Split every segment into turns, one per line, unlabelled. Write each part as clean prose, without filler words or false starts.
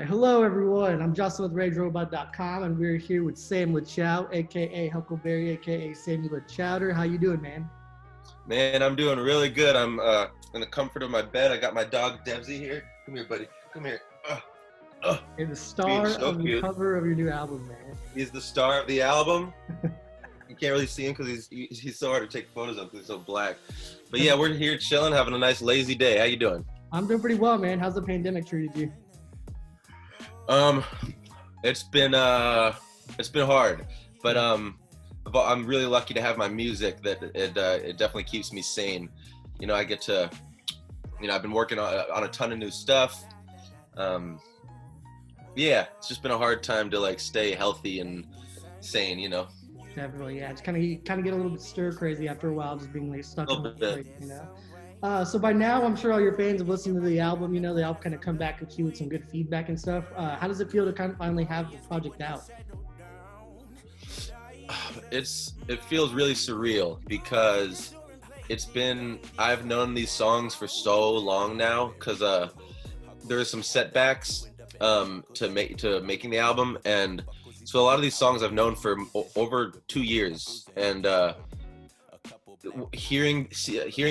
Hello, everyone. I'm Justin with RageRobot.com, and we're here with Sam Lachow, aka Huckleberry, aka Samuel Chowder. How you doing, man?
Man, I'm doing really good. I'm in the comfort of my bed. I got my dog Debsy here. Come here, buddy. Come here.
You're the
Being
star
so
of the
cute.
cover of your new album, man.
He's the star of the album. You can't really see him because he's so hard to take photos of because he's so black. But yeah, we're here chilling, having a nice lazy day. How you doing?
I'm doing pretty well, man. How's the pandemic treated you?
It's been hard, but I'm really lucky to have my music that it definitely keeps me sane. You know, I get to, I've been working on a ton of new stuff. Yeah, it's just been a hard time to like stay healthy and sane,
Definitely, yeah. It's kind of get a little bit stir crazy after a while, just being like stuck in the place, So by now, I'm sure all your fans have listened to the album. They all kind of come back at you with some good feedback and stuff. How does it feel to kind of finally have the project out?
It feels really surreal because I've known these songs for so long now because there are some setbacks to making the album, and so a lot of these songs I've known for over 2 years, and hearing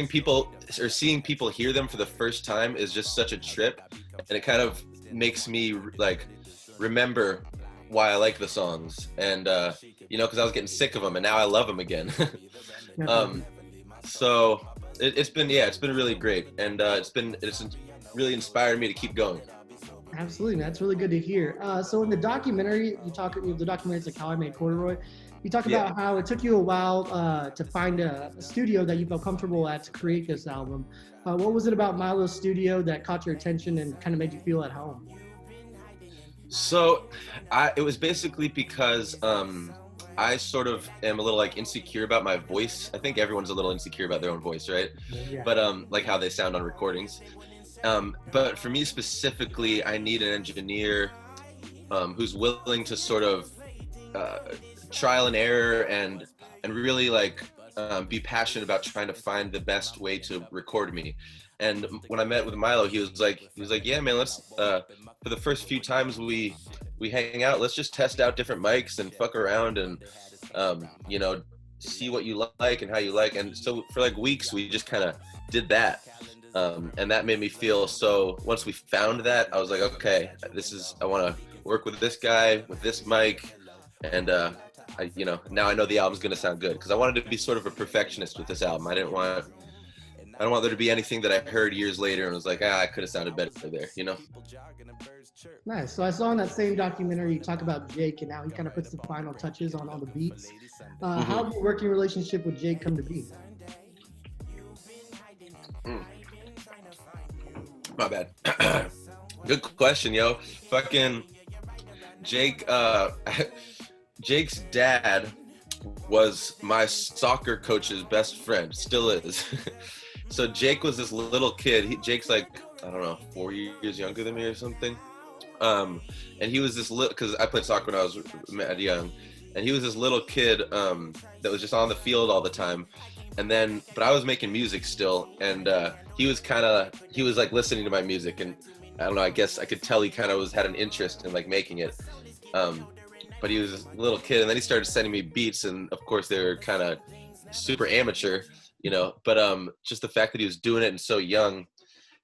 people or seeing people hear them for the first time is just such a trip, and it kind of makes me like remember why I like the songs, and because I was getting sick of them and now I love them again. So it's been really great, and it's really inspired me to keep going.
Absolutely, man. That's really good to hear. So in the documentary, the documentary's like How I Made Corduroy. You talk about how it took you a while to find a studio that you felt comfortable at to create this album. What was it about Milo's studio that caught your attention and kind of made you feel at home?
So it was basically because I sort of am a little like insecure about my voice. I think everyone's a little insecure about their own voice, right?
Yeah.
But like how they sound on recordings. But for me specifically, I need an engineer who's willing to sort of trial and error and really like be passionate about trying to find the best way to record me. And when I met with Milo, he was like, yeah, man, let's for the first few times we hang out, let's just test out different mics and fuck around and see what you like and how you like. And so for like weeks, we just kind of did that. And that made me feel so. Once we found that, I was like, okay, I want to work with this guy with this mic, and now I know the album's gonna sound good because I wanted to be sort of a perfectionist with this album. I don't want there to be anything that I heard years later and was like, I could have sounded better there,
Nice. So I saw in that same documentary you talk about Jake and how he kind of puts the final touches on all the beats. How did your working relationship with Jake come to be?
My bad. Good question, yo. Fucking Jake. Jake's dad was my soccer coach's best friend. Still is. So Jake was this little kid. Jake's like, I don't know, 4 years younger than me or something. And he was this little, because I played soccer when I was mad young, and he was this little kid that was just on the field all the time. But I was making music still, and he was like listening to my music, and I don't know, I guess I could tell he kind of had an interest in like making it. But he was a little kid, and then he started sending me beats, and of course they were kind of super amateur, but just the fact that he was doing it and so young.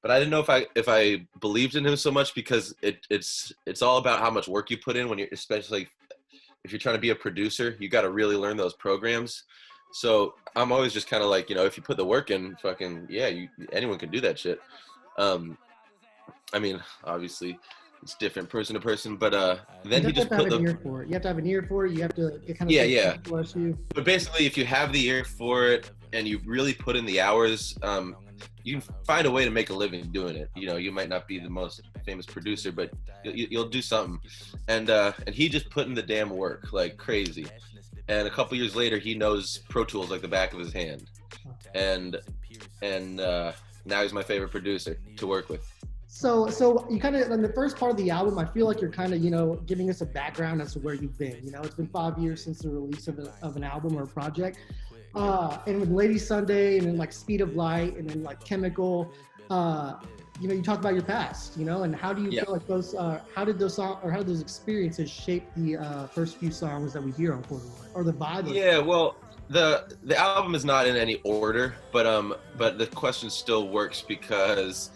But I didn't know if I believed in him so much, because it's all about how much work you put in when you're, especially if you're trying to be a producer, you got to really learn those programs. So I'm always just kind of like, if you put the work in, fucking, yeah, anyone can do that shit. I mean, obviously it's different person to person, but then he just put the
ear for it. You have to have an ear for it. You have to kind of
yeah. But basically, if you have the ear for it and you really put in the hours, you can find a way to make a living doing it. You might not be the most famous producer, but you'll do something. And he just put in the damn work like crazy. And a couple years later, he knows Pro Tools like the back of his hand. And now he's my favorite producer to work with.
So you kind of, in the first part of the album, I feel like you're kind of, giving us a background as to where you've been. It's been 5 years since the release of an album or a project. And with Lady Sunday, and then like Speed of Light, and then like Chemical, you know, you talk about your past, you know, and how do you
Yeah.
feel like those, how did those experiences shape the first few songs that we hear on Corduroy, or the vibe?
Yeah, well, the album is not in any order, but the question still works because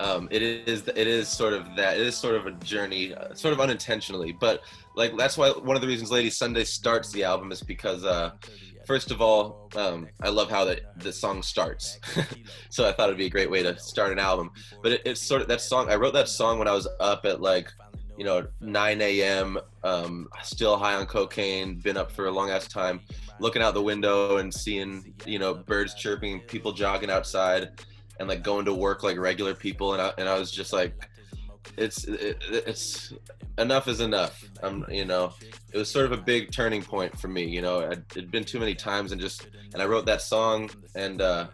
it is sort of a journey, sort of unintentionally, but like that's why one of the reasons Lady Sunday starts the album is because first of all, I love how the song starts. So I thought it'd be a great way to start an album. But it's sort of that song. I wrote that song when I was up at like, 9 a.m. Still high on cocaine, been up for a long ass time, looking out the window and seeing, birds chirping, people jogging outside, and like going to work like regular people. And I was just like, it's enough is enough. It was sort of a big turning point for me. It'd been too many times, and I wrote that song, and I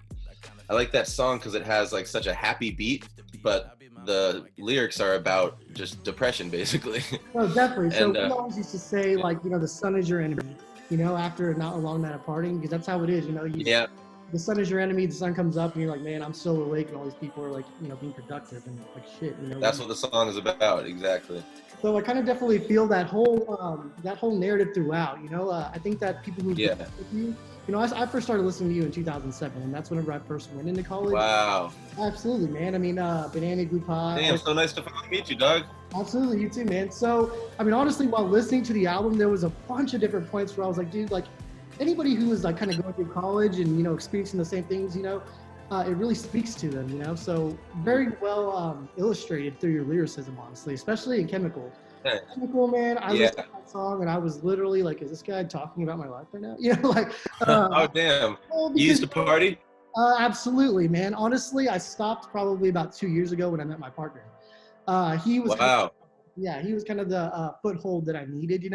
like that song because it has like such a happy beat, but the lyrics are about just depression, basically.
No, definitely. So
And,
we always used to say, like, the sun is your enemy, after not a long night of partying, because that's how it is,
yeah,
the sun is your enemy, the sun comes up, and you're like, man, I'm still awake, and all these people are like, being productive, and like, shit,
that's what the song is about, exactly.
So I kind of definitely feel that whole narrative throughout, I think that people who
Yeah.
with you, I first started listening to you in 2007, and that's whenever I first went into college.
Wow.
Absolutely, man. I mean, Banana Glue Pie.
Damn, so nice to finally meet you, dog.
Absolutely, you too, man. So, I mean, honestly, while listening to the album, there was a bunch of different points where I was like, dude, like, anybody who is like kind of going through college and, experiencing the same things, it really speaks to them, So very well illustrated through your lyricism, honestly, especially in Chemical.
Thanks.
Chemical, man, I listened to that song and I was literally like, is this guy talking about my life right now?
Oh, damn. You used to party?
Absolutely, man. Honestly, I stopped probably about 2 years ago when I met my partner. He was
Wow.
he was kind of the foothold that I needed,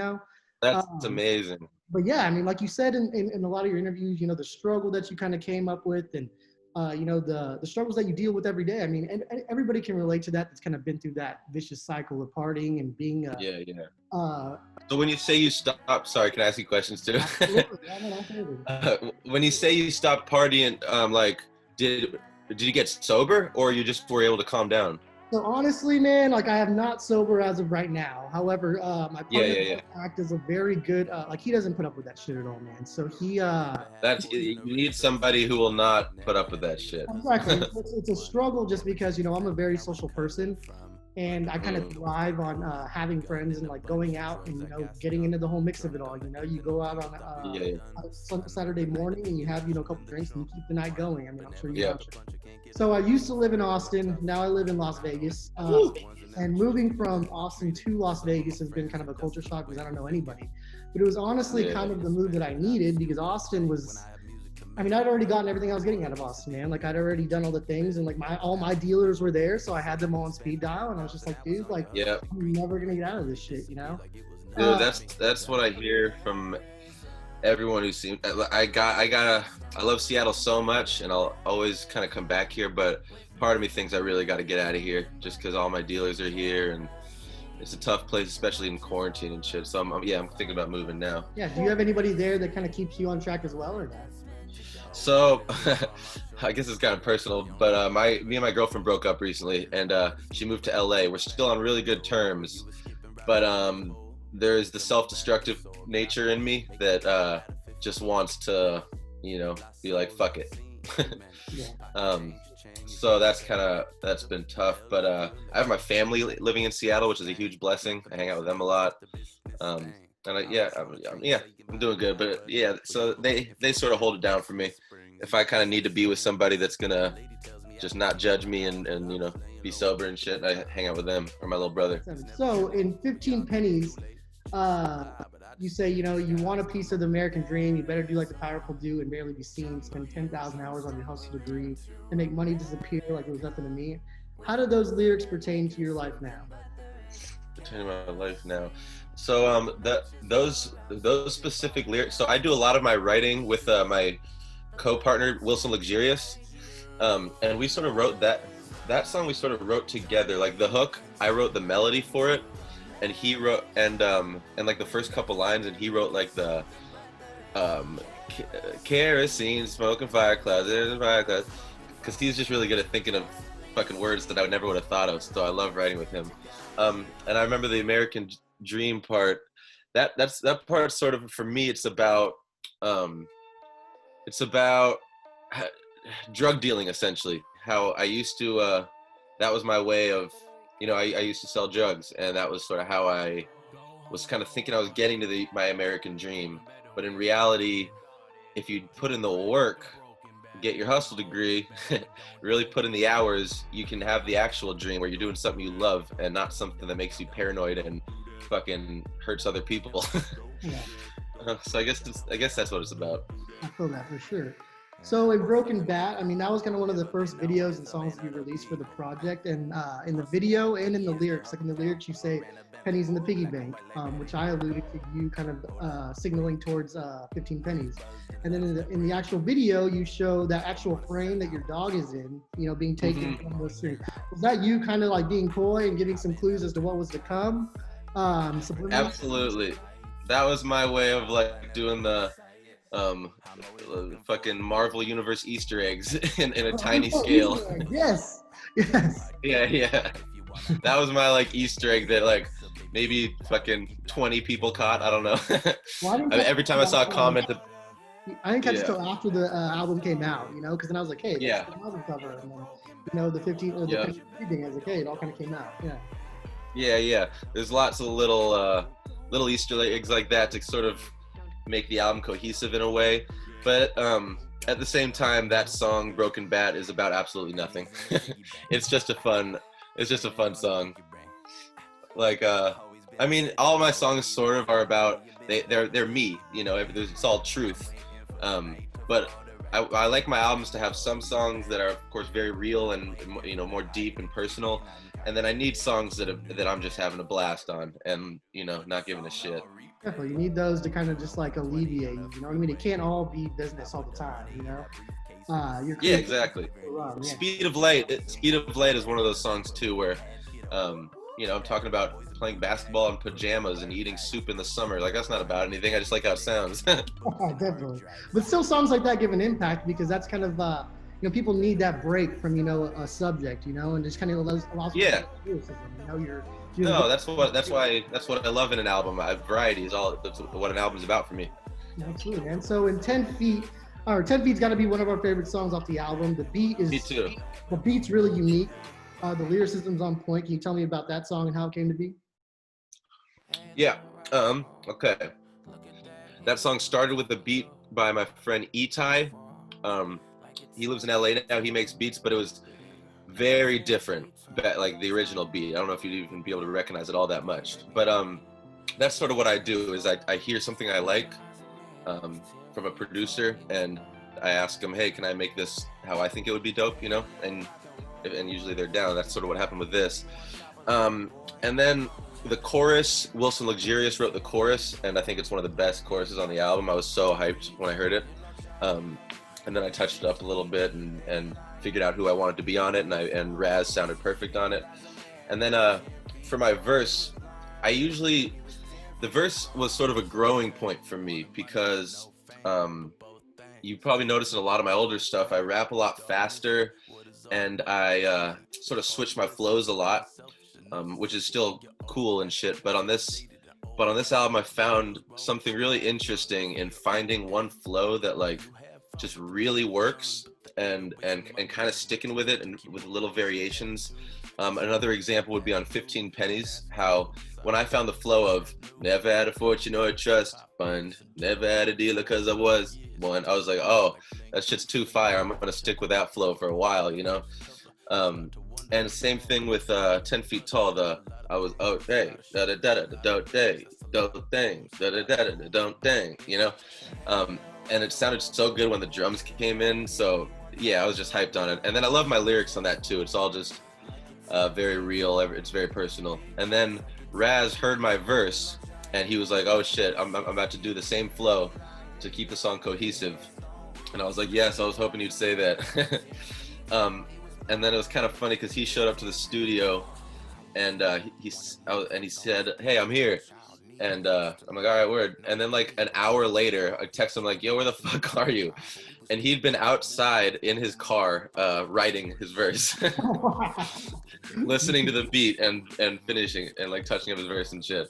That's amazing.
But yeah, I mean, like you said in a lot of your interviews, the struggle that you kind of came up with, and the struggles that you deal with every day. I mean, and everybody can relate to that. That's kind of been through that vicious cycle of partying and being.
So when you say you stop, sorry, can I ask you questions too? When you say you stopped partying, like, did you get sober, or you just were able to calm down?
So honestly, man, like I am not sober as of right now. However, my partner act is a very good, like he doesn't put up with that shit at all, man. So he,
you need somebody who will not put up with that shit.
Exactly. It's a struggle just because, I'm a very social person, and I kind of thrive on having friends and like going out and, getting into the whole mix of it all. You go out on Saturday morning and you have, a couple drinks and you keep the night going. I mean, I'm sure you know. So I used to live in Austin. Now I live in Las Vegas. And moving from Austin to Las Vegas has been kind of a culture shock because I don't know anybody. But it was honestly kind of the move that I needed, because Austin was, I mean, I'd already gotten everything I was getting out of Austin, man. Like I'd already done all the things, and like all my dealers were there, so I had them all on speed dial, and I was just like, dude, like, I'm never gonna get out of this shit,
Dude, that's what I hear from everyone who seems. I love Seattle so much, and I'll always kind of come back here, but part of me thinks I really got to get out of here just because all my dealers are here, and it's a tough place, especially in quarantine and shit. So I'm thinking about moving now.
Yeah. Do you have anybody there that kind of keeps you on track as well, or not?
So I guess it's kind of personal, but me and my girlfriend broke up recently, and she moved to LA. We're still on really good terms, but there's the self-destructive nature in me that just wants to, be like, fuck it. So that's been tough, but I have my family living in Seattle, which is a huge blessing. I hang out with them a lot. And I'm doing good, but so they sort of hold it down for me. If I kind of need to be with somebody that's gonna just not judge me and be sober and shit, I hang out with them or my little brother.
So in 15 pennies, you say, you want a piece of the American dream, you better do like the powerful do and barely be seen, spend 10,000 hours on your hustle degree and make money disappear like it was nothing to me. How do those lyrics pertain to your life now?
Pertain to my life now. So those specific lyrics. So I do a lot of my writing with my co-partner Wilson Luxurious, and we sort of wrote that song. We sort of wrote together. Like the hook, I wrote the melody for it, and he wrote and like the first couple lines, and he wrote like the kerosene smoking fire clouds, because he's just really good at thinking of fucking words that I never would have thought of. So I love writing with him. And I remember the American Dream part. That part sort of, for me, it's about drug dealing, essentially. How I used to, that was my way of, I used to sell drugs, and that was sort of how I was kind of thinking I was getting to my American dream. But in reality, if you put in the work, get your hustle degree, really put in the hours, you can have the actual dream where you're doing something you love and not something that makes you paranoid and fucking hurts other people.
Yeah.
So I guess that's what it's about.
I feel that for sure. So in Broken Bat, I mean, that was kind of one of the first videos and songs that you released for the project. And in the video and in the lyrics, like in the lyrics, you say pennies in the piggy bank, which I alluded to you kind of signaling towards 15 pennies. And then in the actual video, you show that actual frame that your dog is in, being taken from the street. Was that you kind of like being coy and giving some clues as to what was to come?
Absolutely. That was my way of like doing the fucking Marvel Universe Easter eggs in a tiny scale.
Yes.
Yeah. That was my like Easter egg that like maybe fucking 20 people caught. I don't know. Every time I saw a comment that
I didn't catch it till after the album came out, because then I was like, hey,
yeah,
the album cover, and then the 15 or the thing, I was like, hey, it all kind of came out.
Yeah. There's lots of little Easter eggs like that to sort of make the album cohesive in a way, but at the same time, that song Broken Bat is about absolutely nothing. It's just a fun song. Like I mean, all my songs sort of are about they're me, it's all truth. But I like my albums to have some songs that are of course very real and more deep and personal, and then I need songs that I'm just having a blast on and not giving a shit.
Definitely, you need those to kind of just like alleviate. You know what I mean? It can't all be business all the time.
Yeah, exactly. Yeah. Speed of Light is one of those songs too where I'm talking about playing basketball in pajamas and eating soup in the summer. Like, that's not about anything. I just like how it sounds.
Definitely. But still, songs like that give an impact because that's kind of, people need that break from, a subject, and just kind of allows
yeah.
No,
that's what I love in an album. Variety is that's what an album's about for me.
Absolutely, man. So in 10 Feet, 10 Feet's got to be one of our favorite songs off the album. The beat is,
me too.
The beat's really unique. The lyricism's on point. Can you tell me about that song and how it came to be?
Yeah. Okay. That song started with a beat by my friend Itai. He lives in LA now. He makes beats, but it was very different, like the original beat. I don't know if you'd even be able to recognize it all that much. But that's sort of what I do is I hear something I like from a producer, and I ask him, hey, can I make this how I think it would be dope, and usually they're down. That's sort of what happened with this. And then the chorus, Wilson Luxurious wrote the chorus, and I think it's one of the best choruses on the album. I was so hyped when I heard it. And then I touched it up a little bit and figured out who I wanted to be on it, and Raz sounded perfect on it. And then for my verse, the verse was sort of a growing point for me because you probably noticed in a lot of my older stuff, I rap a lot faster, and I sort of switch my flows a lot, which is still cool and shit. But on this album, I found something really interesting in finding one flow that like just really works and kind of sticking with it and with little variations. Another example would be on 15 Pennies, how when I found the flow of never had a fortune or a trust fund, never had a dealer cause I was one, I was like, oh, that shit's too fire. I'm gonna stick with that flow for a while, And same thing with 10 Feet Tall, I was, oh, hey, da-da-da-da-da-da, day, do thing, da-da-da-da-da, don't dang, and it sounded so good when the drums came in, so yeah, I was just hyped on it. And then I love my lyrics on that too. It's all just very real, it's very personal. And then Raz heard my verse, and he was like, oh shit, I'm about to do the same flow to keep the song cohesive. And I was like, yes, I was hoping you'd say that. And then it was kind of funny because he showed up to the studio, and he said, hey, I'm here. And I'm like, all right, word. And then like an hour later, I text him like, yo, where the fuck are you? and he'd been outside in his car writing his verse, listening to the beat and finishing and like touching up his verse and shit.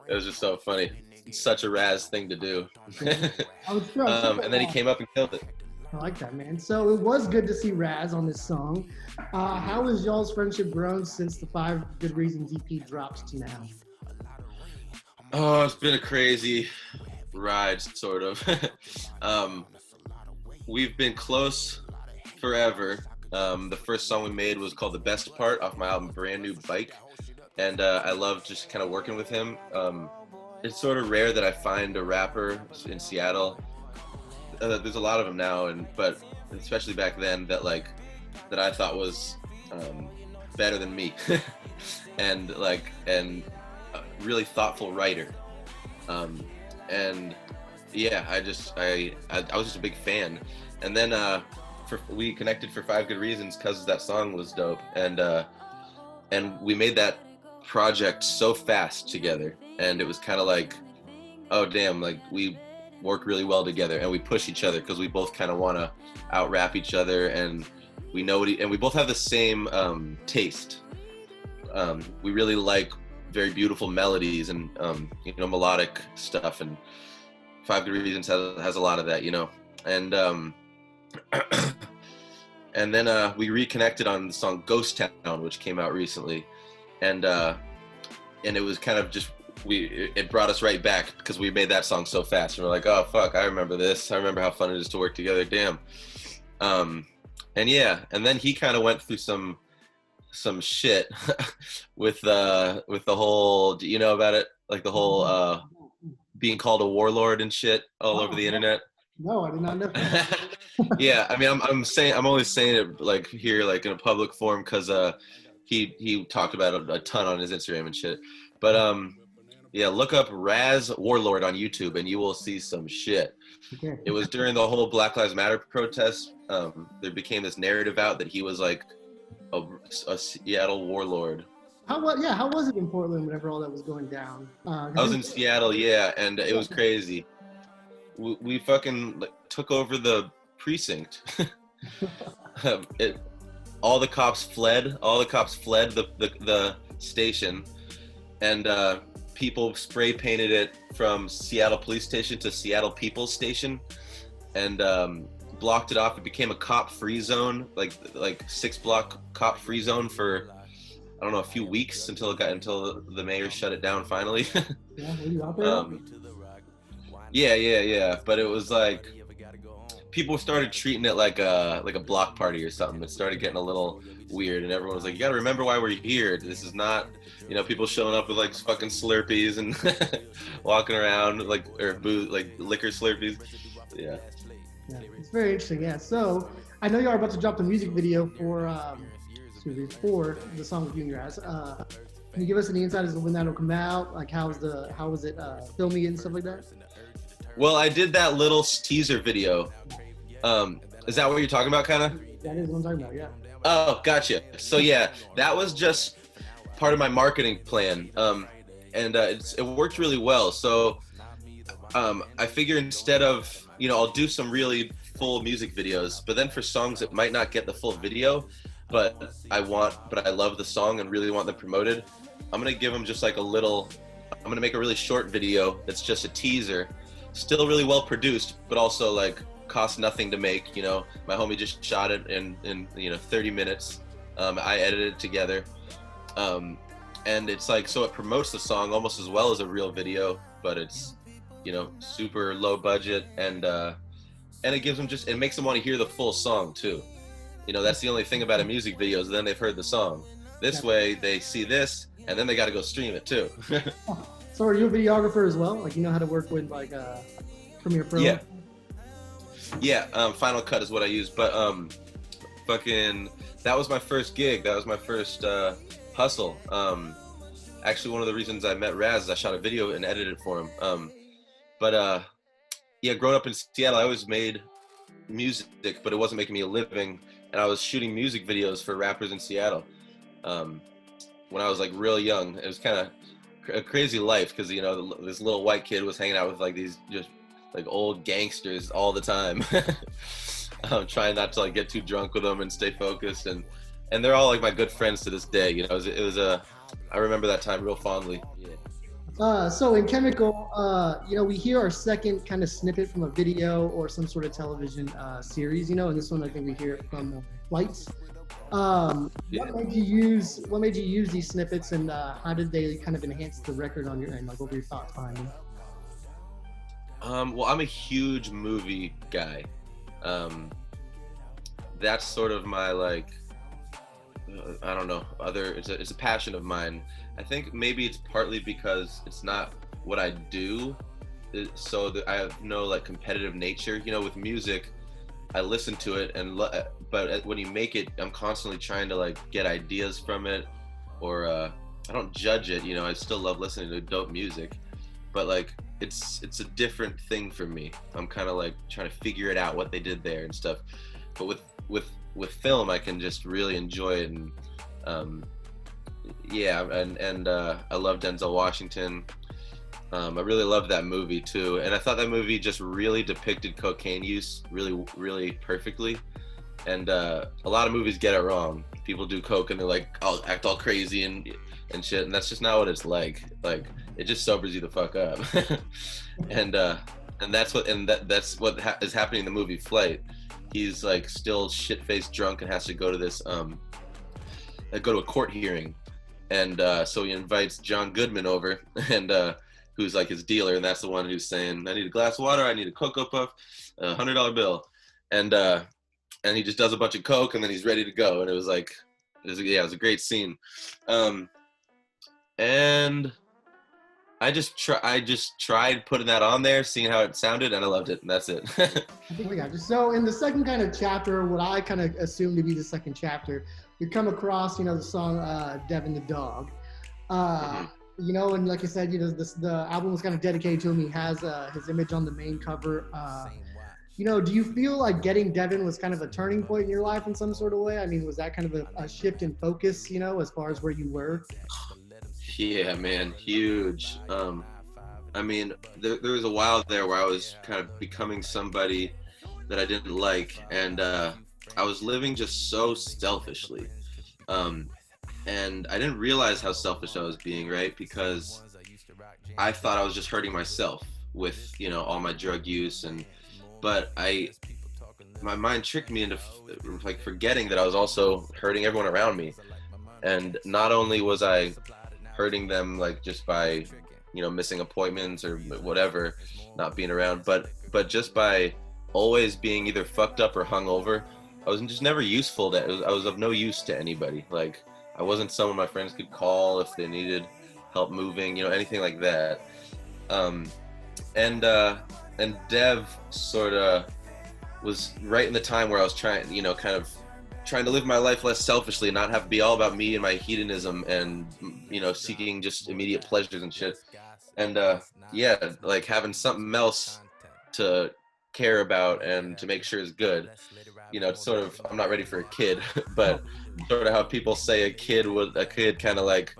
It was just so funny. It's such a Raz thing to do. And then he came up and killed it.
I like that, man. So it was good to see Raz on this song. How has y'all's friendship grown since the 5 Good Reasons EP dropped to now?
Oh, it's been a crazy ride, sort of. We've been close forever. The first song we made was called The Best Part off my album Brand New Bike. And I love just kind of working with him. It's sort of rare that I find a rapper in Seattle. There's a lot of them now, but especially back then that I thought was better than me, and a really thoughtful writer. And yeah, I was just a big fan. And then we connected for 5 Good Reasons because that song was dope, and we made that project so fast together, and it was kind of like, oh damn, like we work really well together and we push each other because we both kind of want to out rap each other, and we know and we both have the same taste. We really like very beautiful melodies and melodic stuff, and 5 Good Reasons has a lot of that, and and then we reconnected on the song Ghost Town, which came out recently, and it was kind of just it brought us right back because we made that song so fast, and we're like, oh fuck, I remember this. I remember how fun it is to work together. Damn. And yeah, and then he kind of went through some shit with the whole, do you know about it? Like the whole being called a warlord and shit all over the internet.
No, I did not know.
Yeah, I mean, I'm only saying it like here, like in a public forum, because he talked about it a ton on his Instagram and shit. But yeah, look up Raz Warlord on YouTube and you will see some shit. Okay. It was during the whole Black Lives Matter protest. There became this narrative out that he was like a Seattle warlord.
How was it in Portland whenever all that was going down?
I was in Seattle, yeah, and it was crazy. We fucking took over the precinct. All the cops fled. All the cops fled the station, and people spray painted it from Seattle Police Station to Seattle People's Station, and blocked it off. It became a cop-free zone, like 6-block cop-free zone for I don't know, a few weeks until the mayor shut it down finally.
Yeah, were you out there?
Yeah. But it was like people started treating it like a block party or something. It started getting a little weird, and everyone was like, "You got to remember why we're here. This is not, people showing up with like fucking Slurpees and walking around like liquor Slurpees." Yeah,
it's very interesting. Yeah, so I know you are about to drop the music video for the song with you and Raz. Can you give us any insight as to when that'll come out? Like how was it filming it and stuff like that?
Well, I did that little teaser video. Is that what you're talking about, kind of?
That is what I'm talking about, yeah.
Oh, gotcha. So yeah, that was just part of my marketing plan, and it worked really well. So I figure instead of I'll do some really full music videos, but then for songs that might not get the full video, but I love the song and really want them promoted, I'm gonna give them just like I'm gonna make a really short video that's just a teaser, still really well produced, but also like cost nothing to make. My homie just shot it in 30 minutes. I edited it together, and it's like, so it promotes the song almost as well as a real video, but it's super low budget, and it gives them it makes them want to hear the full song too. That's the only thing about a music video is then they've heard the song. This way they see this and then they got to go stream it too.
So are you a videographer as well? Like, how to work with like Premiere Pro?
Yeah. Final Cut is what I use, but that was my first gig. That was my first hustle. Actually, one of the reasons I met Raz is I shot a video and edited it for him. Growing up in Seattle, I always made music, but it wasn't making me a living, and I was shooting music videos for rappers in Seattle when I was like real young. It was kind of a crazy life because this little white kid was hanging out with like these just like old gangsters all the time. trying not to like get too drunk with them and stay focused. And they're all like my good friends to this day. You know, it was I remember that time real fondly. Yeah.
So in Chemical, you know, we hear our second kind of snippet from a video or some sort of television series, you know, and this one I think we hear it from Lights. What made you use these snippets, and how did they kind of enhance the record on your end? Like, what were your thoughts behind them?
Well, I'm a huge movie guy. That's sort of my like, I don't know, it's a passion of mine. I think maybe it's partly because it's not what I do, so that I have no like competitive nature. You know, with music, I listen to it, but when you make it, I'm constantly trying to like get ideas from it, or I don't judge it. You know, I still love listening to dope music, but like it's a different thing for me. I'm kind of like trying to figure it out, what they did there and stuff. But with film, I can just really enjoy it, and I love Denzel Washington. I really loved that movie too, and I thought that movie just really depicted cocaine use really, really perfectly. And a lot of movies get it wrong. People do coke and they're like, "I'll act all crazy and shit," and that's just not what it's like. Like, it just sobers you the fuck up. and that's what is happening in the movie Flight. He's like still shit-faced drunk and has to go to this go to a court hearing, and so he invites John Goodman over, and who's like his dealer, and that's the one who's saying, "I need a glass of water, I need a Cocoa Puff, $100 bill," and he just does a bunch of coke, and then he's ready to go. And it was a great scene. And I just tried putting that on there, seeing how it sounded, and I loved it, and that's it.
I think we got you. So in the second kind of chapter, what I kind of assume to be the second chapter, you come across, you know, the song Devin the Dog. You know, and like I said, you know, the album was kind of dedicated to him. He has his image on the main cover. You know, do you feel like getting Devin was kind of a turning point in your life in some sort of way? I mean, was that kind of a shift in focus, you know, as far as where you were?
Yeah, man, huge. I mean, there was a while there where I was kind of becoming somebody that I didn't like, and I was living just so selfishly. And I didn't realize how selfish I was being, right? Because I thought I was just hurting myself with, you know, all my drug use, but my mind tricked me into like forgetting that I was also hurting everyone around me. And not only was I hurting them like just by, you know, missing appointments or whatever, not being around, but just by always being either fucked up or hungover, I was just never useful. I was of no use to anybody. Like, I wasn't someone my friends could call if they needed help moving, you know, anything like that. And Dev sort of was right in the time where I was trying, you know, kind of trying to live my life less selfishly and not have to be all about me and my hedonism and, you know, seeking just immediate pleasures and shit. And like having something else to care about and to make sure is good. You know, it's sort of, I'm not ready for a kid, but sort of how people say a kid kind of like,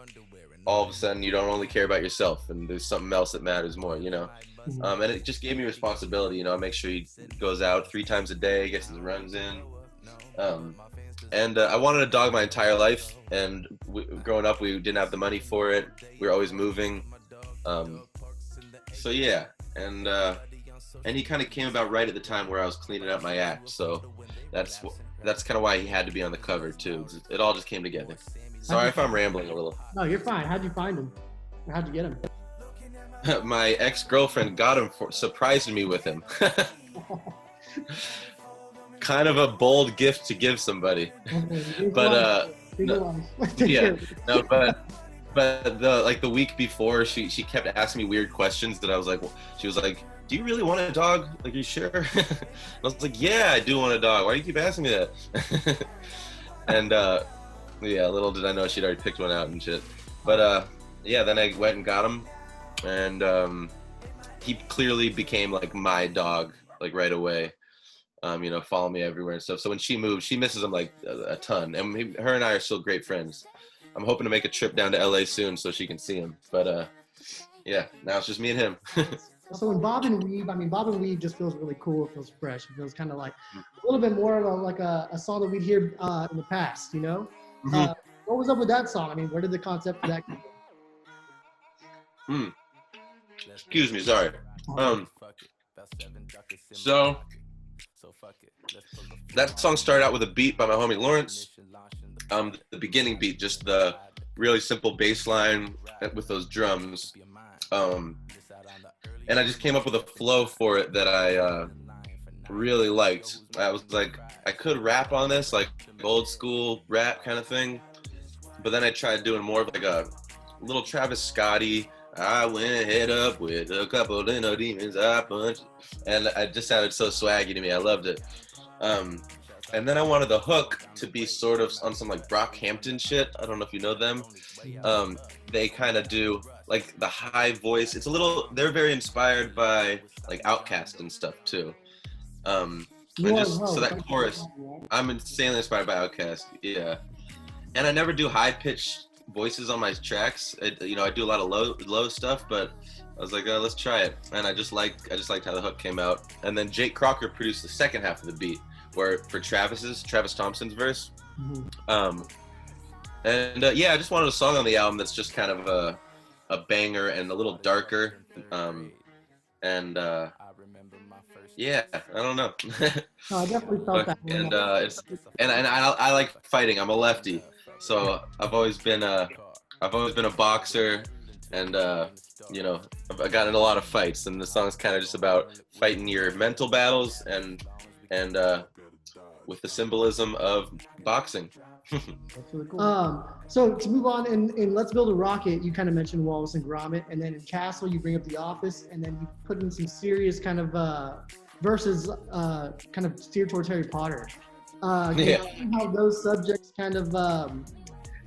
all of a sudden you don't only care about yourself and there's something else that matters more, you know. And it just gave me responsibility, you know. I make sure he goes out 3 times a day, gets his runs in. And I wanted a dog my entire life, and growing up we didn't have the money for it. We were always moving. So yeah, and he kind of came about right at the time where I was cleaning up my act. So that's kind of why he had to be on the cover too. It all just came together. Sorry if I'm rambling a little.
No, you're fine. How'd you find him? Or how'd you get him?
My ex-girlfriend got him, surprised me with him. Kind of a bold gift to give somebody. But the week before, she kept asking me weird questions that I was like, she was like, "Do you really want a dog? Like, you sure?" I was like, "Yeah, I do want a dog. Why do you keep asking me that?" And little did I know she'd already picked one out and shit. But then I went and got him, and he clearly became like my dog, like right away. You know, follow me everywhere and stuff. So when she moved, she misses him like a ton, and her and I are still great friends. I'm hoping to make a trip down to LA soon so she can see him. But now it's just me and him.
So in Bob and Weave, I mean, Bob and Weave just feels really cool. It feels fresh. It feels kind of like a little bit more of a song that we'd hear in the past, you know?
Mm-hmm.
What was up with that song? I mean, where did the concept for that come
from? Excuse me, sorry. So that song started out with a beat by my homie Lawrence. The beginning beat, just the really simple bass line with those drums. And I just came up with a flow for it that I really liked. I was like, I could rap on this, like old school rap kind of thing. But then I tried doing more of like a little Travis Scotty. I went head up with a couple of demons I punched. And I just sounded so swaggy to me. I loved it. And then I wanted the hook to be sort of on some like Brockhampton shit. I don't know if you know them. They kind of do like the high voice. It's a little, they're very inspired by like Outkast and stuff too. So that chorus, I'm insanely inspired by Outkast. Yeah. And I never do high pitched voices on my tracks. I do a lot of low stuff, but I was like, let's try it. And I just liked how the hook came out. And then Jake Crocker produced the second half of the beat, where for Travis Thompson's verse. Mm-hmm. I just wanted a song on the album that's just kind of a banger and a little darker. Yeah, I don't know.
No, I definitely felt that.
And I like fighting. I'm a lefty, so I've always been a boxer, and I've gotten in a lot of fights. And the song's kind of just about fighting your mental battles and with the symbolism of boxing.
That's really cool. So to move on, in Let's Build a Rocket, you kind of mentioned Wallace and Gromit, and then in Castle, you bring up The Office, and then you put in some serious kind of verses kind of steered towards Harry Potter. How those subjects kind of, how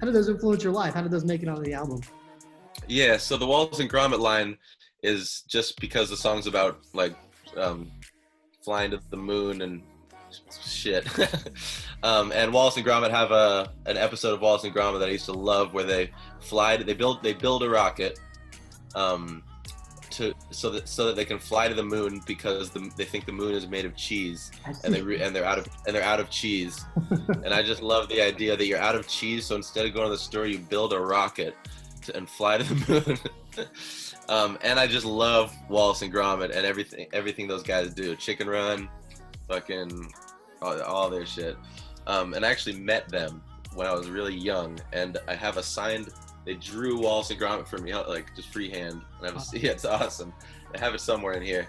did those influence your life? How did those make it on the album?
Yeah, so the Wallace and Gromit line is just because the song's about like flying to the moon and shit. And Wallace and Gromit have an episode of Wallace and Gromit that I used to love, where they build a rocket so that they can fly to the moon, because they think the moon is made of cheese, and they're out of cheese. And I just love the idea that you're out of cheese, so instead of going to the store, you build a rocket and fly to the moon. And I just love Wallace and Gromit and everything those guys do. Chicken Run, fucking all their shit. And I actually met them when I was really young, and I have a signed. They drew Wallace and Gromit for me, like just freehand. And it's awesome. I have it somewhere in here.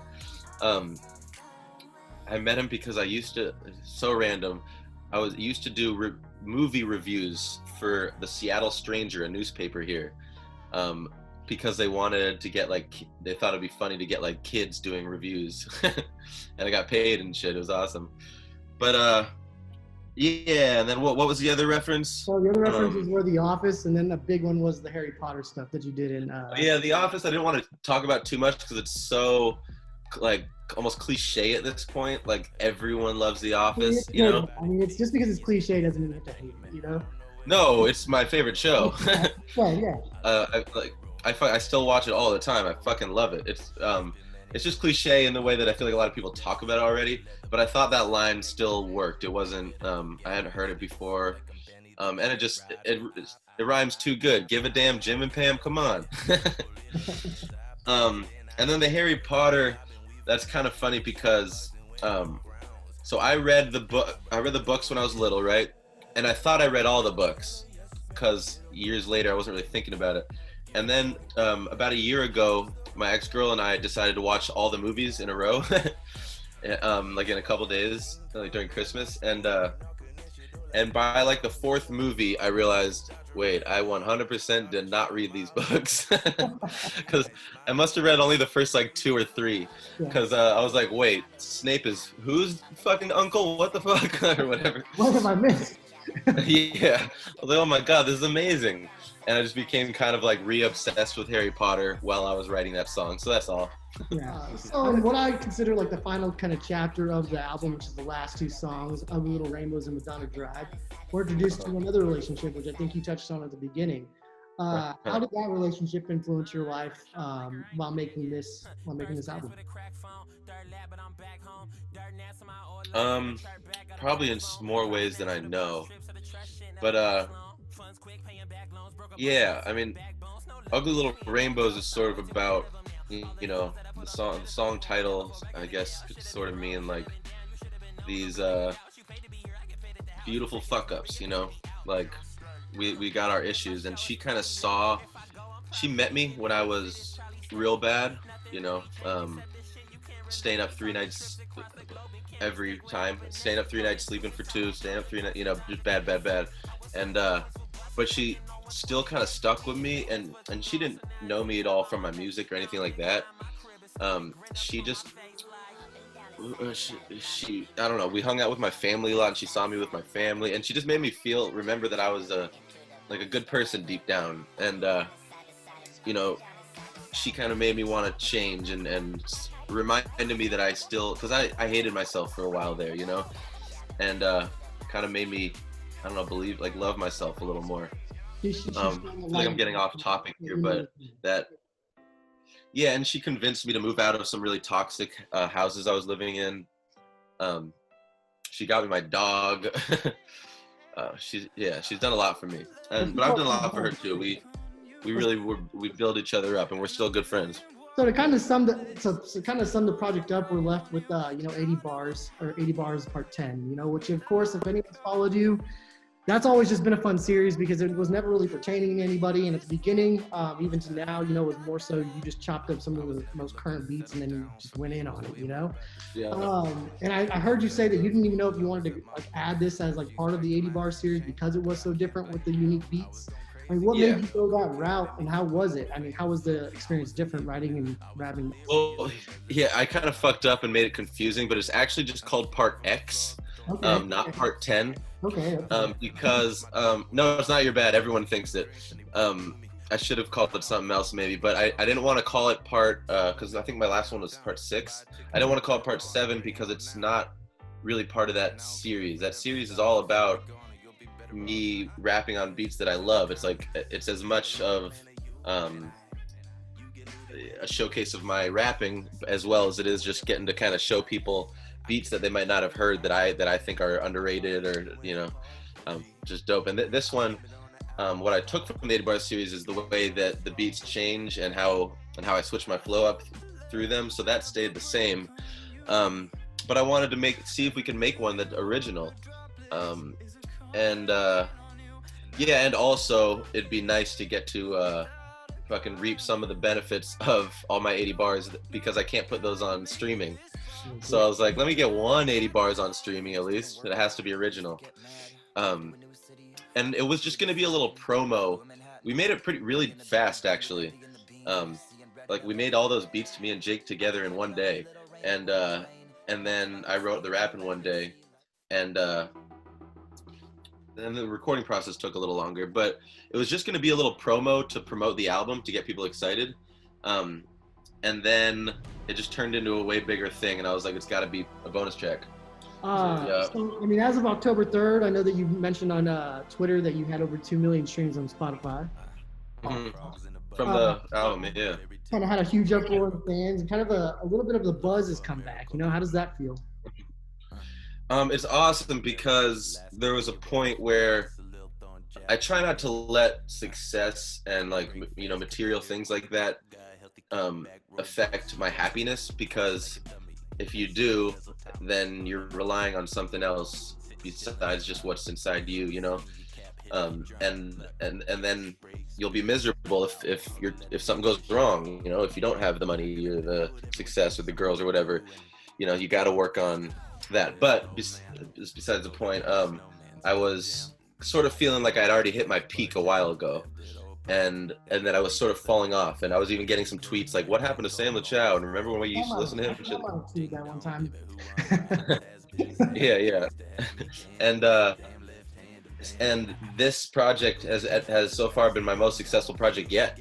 I met him because I used to. So random. I used to do movie reviews for the Seattle Stranger, a newspaper here, because they wanted to get they thought it'd be funny to get like kids doing reviews, and I got paid and shit. It was awesome. But yeah, and then what was the other reference?
Well, the other references were The Office, and then the big one was the Harry Potter stuff that you did in.
Yeah, The Office. I didn't want to talk about too much because it's so like almost cliche at this point. Like everyone loves The Office, you know.
I mean, it's just because it's cliche doesn't mean you have to hate it, you know.
No, it's my favorite show.
Yeah.
I still watch it all the time. I fucking love it. It's just cliche in the way that I feel like a lot of people talk about it already, but I thought that line still worked. It wasn't, I hadn't heard it before. And it rhymes too good. Give a damn, Jim and Pam, come on. And then the Harry Potter, that's kind of funny because, so I read the books when I was little, right? And I thought I read all the books because years later I wasn't really thinking about it. And then about a year ago, my ex-girl and I decided to watch all the movies in a row, like in a couple days, like during Christmas. And by like the fourth movie, I realized, wait, I 100% did not read these books, because I must have read only the first like 2 or 3. Because I was like, wait, Snape is who's fucking uncle? What the fuck, or whatever.
What have I missed?
Yeah, I was like, oh my god, this is amazing. And I just became kind of like re-obsessed with Harry Potter while I was writing that song. So that's all.
Yeah. So what I consider like the final kind of chapter of the album, which is the last 2 songs, Ugly Little Rainbows and Madonna Drive, we're introduced to another relationship, which I think you touched on at the beginning. How did that relationship influence your life while making this album?
Um, Probably in more ways than I know, but yeah, I mean, Ugly Little Rainbows is sort of about, you know, the song title, I guess, could sort of mean like these beautiful fuck ups, you know, like we got our issues, and she met me when I was real bad, you know, staying up 3 nights every time, staying up 3 nights, sleeping for two, staying up 3 nights, you know, just bad, and but she still kind of stuck with me, and she didn't know me at all from my music or anything like that. She just she I don't know, we hung out with my family a lot, and she saw me with my family, and she just made me remember that I was a good person deep down, and you know, she kind of made me want to change, and reminded me that I still, because I hated myself for a while there, you know, and kind of made me, I don't know, love myself a little more. I feel like I'm getting off topic here, but that, yeah, and she convinced me to move out of some really toxic houses I was living in. She got me my dog. She's done a lot for me, but I've done a lot for her too. We build each other up, and we're still good friends.
So to kind of sum the project up, we're left with 80 bars, or 80 bars part 10. You know, which of course, if anyone's followed you, that's always just been a fun series because it was never really pertaining to anybody. And at the beginning, even to now, you know, it was more so you just chopped up some of the most current beats and then you just went in on it, you know?
Yeah.
And I heard you say that you didn't even know if you wanted to like add this as like part of the 80 bar series because it was so different with the unique beats. I mean, what made you go that route, and how was it? I mean, how was the experience different writing and rapping?
Well, yeah, I kind of fucked up and made it confusing, but it's actually just called Part X, not Part 10.
Okay.
Because no, it's not your bad. Everyone thinks it. I should have called it something else maybe, but I didn't want to call it part, because I think my last one was Part 6. I didn't want to call it Part 7 because it's not really part of that series. That series is all about me rapping on beats that I love. It's like, it's as much of a showcase of my rapping as well as it is just getting to kind of show people beats that they might not have heard that I think are underrated, or, you know, just dope. And this one, what I took from the 80 Bar series is the way that the beats change and how I switch my flow up through them. So that stayed the same. But I wanted to see if we could make one that original. And also it'd be nice to get to fucking reap some of the benefits of all my 80 bars because I can't put those on streaming. So I was like, let me get 180 bars on streaming at least. It has to be original. And it was just gonna be a little promo. We made it really fast actually. Like we made all those beats, me and Jake, together in one day. And then I wrote the rap in one day. And then the recording process took a little longer, but it was just going to be a little promo to promote the album to get people excited. And then it just turned into a way bigger thing, and I was like, it's got to be a bonus track.
So, I mean, as of October 3rd, I know that you mentioned on Twitter that you had over 2 million streams on Spotify.
Mm-hmm. From the album, yeah.
Kind of had a huge uproar of fans, and kind of a little bit of the buzz has come back. You know, how does that feel?
It's awesome because there was a point where I try not to let success and material things like that affect my happiness, because if you do, then you're relying on something else besides just what's inside you, you know, and then you'll be miserable if something goes wrong, you know, if you don't have the money or the success or the girls or whatever, you know, you got to work on that. But besides the point, I was sort of feeling like I'd already hit my peak a while ago, and that I was sort of falling off, and I was even getting some tweets like, what happened to Sam Lachow, and remember when we used to listen to him and shit?
That one time.
yeah and this project has so far been my most successful project yet,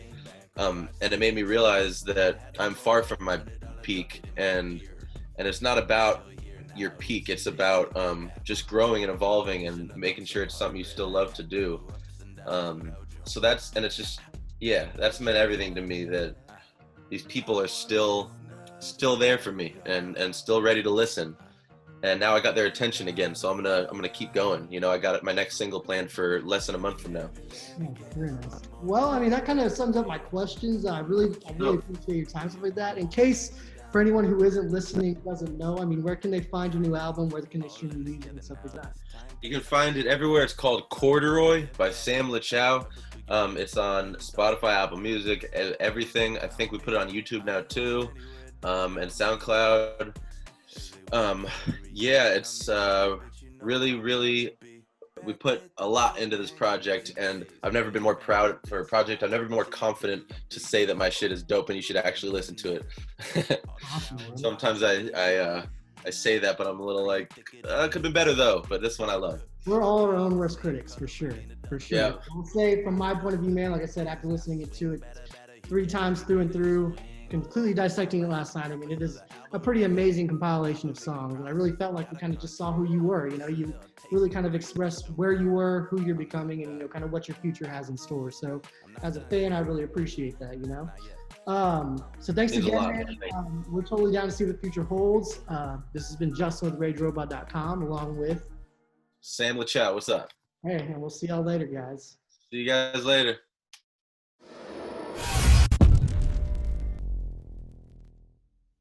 and it made me realize that I'm far from my peak, and it's not about your peak, it's about just growing and evolving and making sure it's something you still love to do. so that's, and it's just, yeah, that's meant everything to me, that these people are still there for me and still ready to listen. And now I got their attention again, so I'm gonna keep going. You know, I got my next single planned for less than a month from now.
Oh, very nice. Well, I mean, that kind of sums up my questions. I really appreciate your time, stuff like that. In case for anyone who isn't listening, doesn't know, I mean, where can they find your new album? Where can they stream your music and stuff like that?
You can find it everywhere. It's called Corduroy by Sam Lachow. It's on Spotify, Apple Music, everything. I think we put it on YouTube now too, and SoundCloud. Yeah, it's really, we put a lot into this project, and I've never been more proud for a project. I've never been more confident to say that my shit is dope and you should actually listen to it. Sometimes I say that, but I'm a little like, it could have been better though, but this one I love.
We're all our own worst critics, for sure.
Yeah.
I'll say from my point of view, man, like I said, after listening to it 3 times through and through, completely dissecting it last night, I mean, it is a pretty amazing compilation of songs. And I really felt like we kind of just saw who you were. You know, you really kind of expressed where you were, who you're becoming, and, you know, kind of what your future has in store. So as a fan, I really appreciate that, you know. So thanks again, man. We're totally down to see what the future holds. This has been Justin with RageRobot.com, along with
Sam Lachow. What's up?
Hey, and we'll see y'all later, guys.
See you guys later.